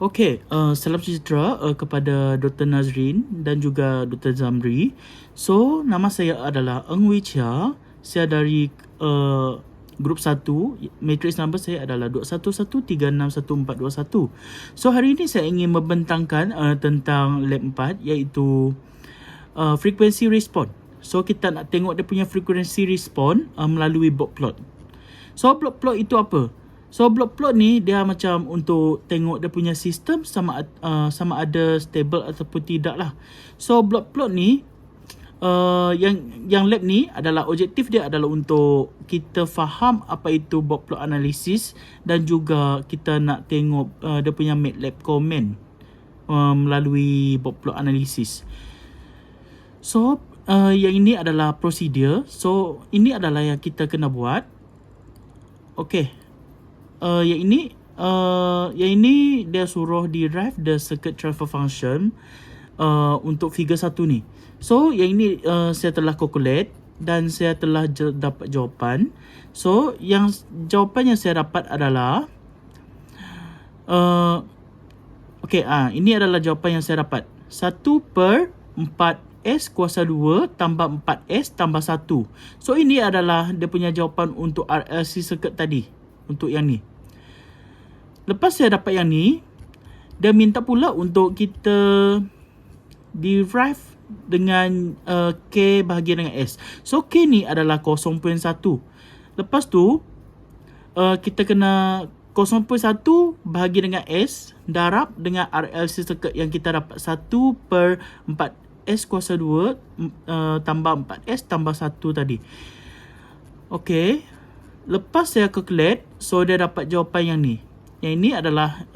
Okey, salam sejahtera kepada Dr. Nazrin dan juga Dr. Zamri. So, nama saya adalah Eng Wee Chia. Saya dari grup 1. Matrix number saya adalah 21136141. So, hari ini saya ingin membentangkan tentang lab 4 iaitu frequency response. So, kita nak tengok dia punya frequency response melalui block plot. So, block plot itu apa? So block plot ni dia macam untuk tengok dia punya sistem sama ada stable ataupun tidak lah. So block plot ni yang lab ni adalah objektif dia adalah untuk kita faham apa itu block plot analysis dan juga kita nak tengok dia punya MATLAB comment melalui block plot analysis. So yang ini adalah prosedur. So ini adalah yang kita kena buat. Okey. Yang ini dia suruh derive the circuit transfer function untuk figure 1 ni. So yang ini saya telah calculate dan saya telah dapat jawapan. So yang jawapan yang saya dapat adalah ini adalah jawapan yang saya dapat. 1/4S kuasa 2 tambah 4S tambah 1. So ini adalah dia punya jawapan untuk RLC circuit tadi. Untuk yang ni. Lepas saya dapat yang ni, dia minta pula untuk kita derive dengan K bahagi dengan S. So K ni adalah 0.1. Lepas tu kita kena 0.1 bahagi dengan S darab dengan RLC circuit yang kita dapat 1/4S kuasa 2 tambah 4S tambah 1 tadi. Okey. Lepas saya calculate, so dia dapat jawapan yang ni. Yang ini adalah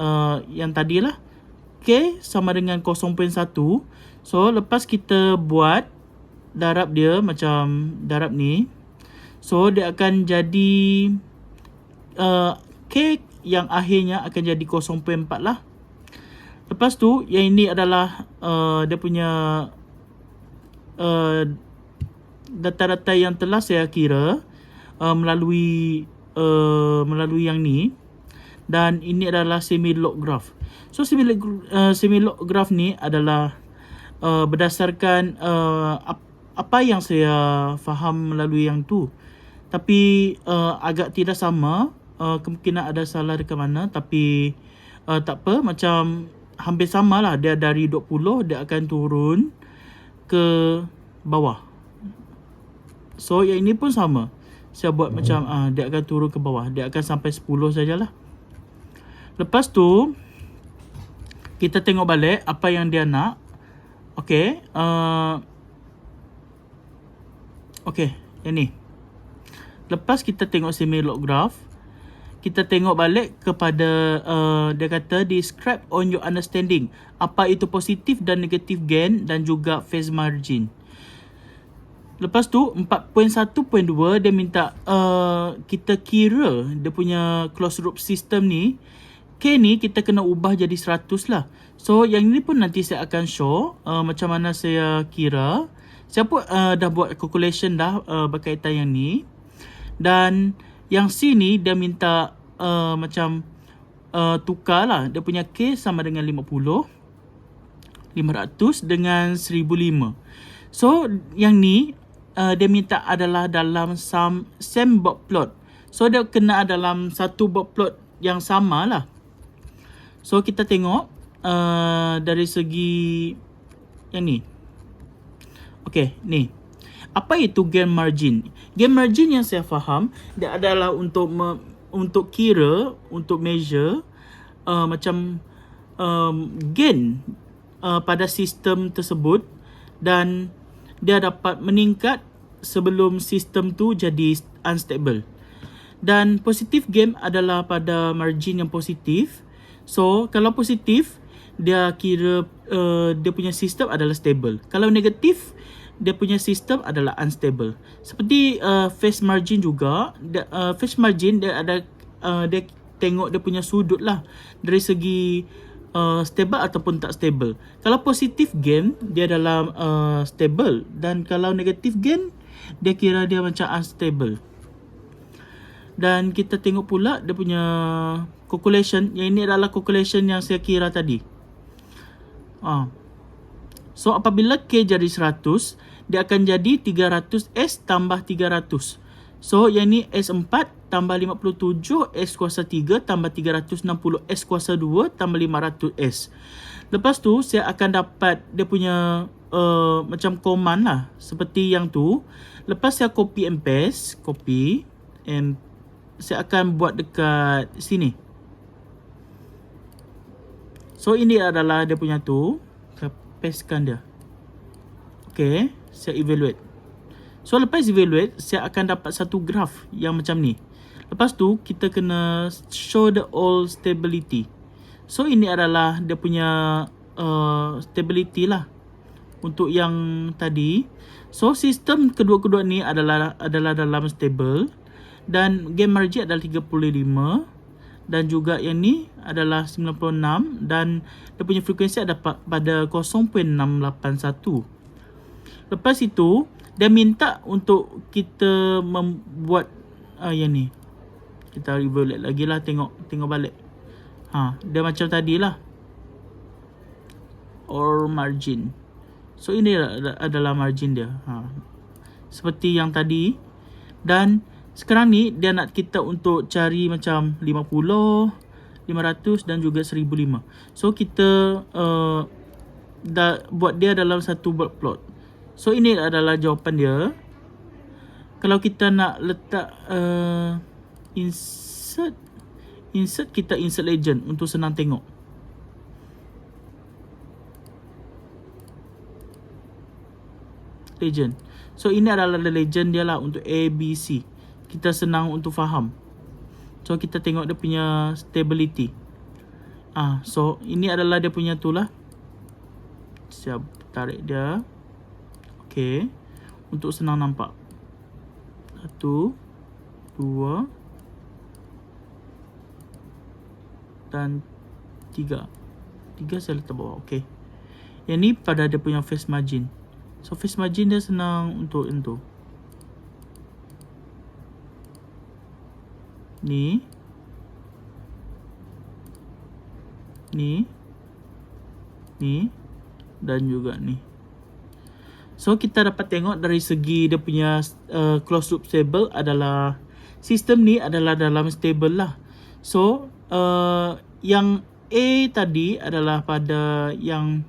yang tadilah. K sama dengan 0.1. So lepas kita buat darab dia macam darab ni. So dia akan jadi K yang akhirnya akan jadi 0.4 lah. Lepas tu yang ini adalah dia punya data-data yang telah saya kira melalui yang ni. Dan ini adalah semi-log graph. So semi-log graph ni adalah berdasarkan apa yang saya faham melalui yang tu. Tapi agak tidak sama. Kemungkinan ada salah dekat mana. Tapi tak apa. Macam hampir sama lah. Dia dari 20 dia akan turun ke bawah. So yang ini pun sama. Saya buat macam dia akan turun ke bawah. Dia akan sampai 10 sajalah. Lepas tu kita tengok balik apa yang dia nak. Okey, yang ni. Lepas kita tengok semi-log graph, kita tengok balik kepada dia kata describe on your understanding apa itu positif dan negatif gain dan juga phase margin. Lepas tu 4.1.2 dia minta kita kira dia punya closed loop system ni. K ni kita kena ubah jadi 100 lah. So yang ni pun nanti saya akan show macam mana saya kira. Saya pun dah buat calculation dah berkaitan yang ni. Dan yang C ni dia minta macam tukar lah. Dia punya K sama dengan 50, 500 dengan 1005. So yang ni dia minta adalah dalam same block plot. So dia kena dalam satu block plot yang sama lah. So kita tengok dari segi yang ni. Okey, ni. Apa itu gain margin? Gain margin yang saya faham dia adalah untuk kira, untuk measure macam gain pada sistem tersebut dan dia dapat meningkat sebelum sistem tu jadi unstable. Dan positive gain adalah pada margin yang positif. So kalau positif dia kira dia punya sistem adalah stable. Kalau negatif dia punya sistem adalah unstable. Seperti phase margin juga, phase margin dia ada dia tengok dia punya sudut lah dari segi stable ataupun tak stable. Kalau positif gain dia dalam stable dan kalau negatif gain dia kira dia macam unstable. Dan kita tengok pula dia punya calculation. Yang ini adalah calculation yang saya kira tadi. So apabila K jadi 100, dia akan jadi 300S tambah 300. So yang ni S4 tambah 57, S kuasa 3 tambah 360, S kuasa 2 tambah 500S. Lepas tu saya akan dapat dia punya macam command lah, seperti yang tu. Lepas saya copy and paste, copy and saya akan buat dekat sini. So ini adalah dia punya tu, saya pastekan dia. Okay, saya evaluate. So lepas evaluate, saya akan dapat satu graph yang macam ni. Lepas tu kita kena show the all stability. So ini adalah dia punya stability lah untuk yang tadi. So sistem kedua-kedua ni adalah dalam stable, dan gain margin adalah 35, dan juga yang ni adalah 96, dan dia punya frekuensi ada pada 0.681. Lepas itu dia minta untuk kita membuat yang ni. Kita evaluate lagi lah, tengok balik. Dia macam tadi lah, or margin. So ini adalah margin dia, seperti yang tadi. Dan sekarang ni dia nak kita untuk cari macam 50, 500 dan juga 1005. So kita dah buat dia dalam satu word plot. So ini adalah jawapan dia. Kalau kita nak letak insert, kita insert legend untuk senang tengok. Legend. So ini adalah legend dia lah untuk A, B, C. Kita senang untuk faham. So kita tengok dia punya stability. So ini adalah dia punya tu lah. Saya tarik dia. Okay, untuk senang nampak. 1, 2 dan 3. 3 saya letak bawah. Okay, yang ni pada dia punya face margin. So face margin dia senang untuk itu. Ni dan juga ni. So kita dapat tengok dari segi dia punya closed loop stable adalah, sistem ni adalah dalam stable lah. So yang A tadi adalah pada yang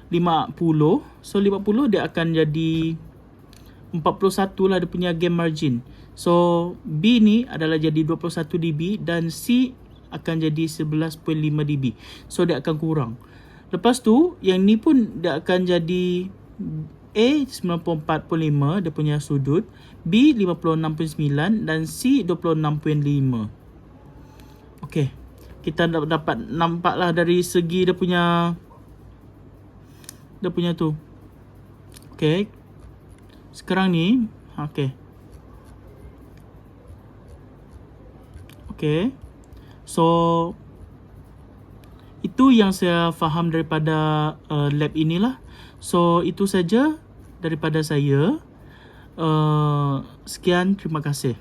50. So 50 dia akan jadi 41 lah dia punya gain margin. So B ni adalah jadi 21 dB dan C akan jadi 11.5 dB. So dia akan kurang. Lepas tu yang ni pun dia akan jadi A 94.5 dia punya sudut, B 56.9 dan C 26.5. Okay, kita dapat nampak lah dari segi dia punya tu. Okay, sekarang ni Okay, so itu yang saya faham daripada lab inilah. So itu saja daripada saya. Sekian, terima kasih.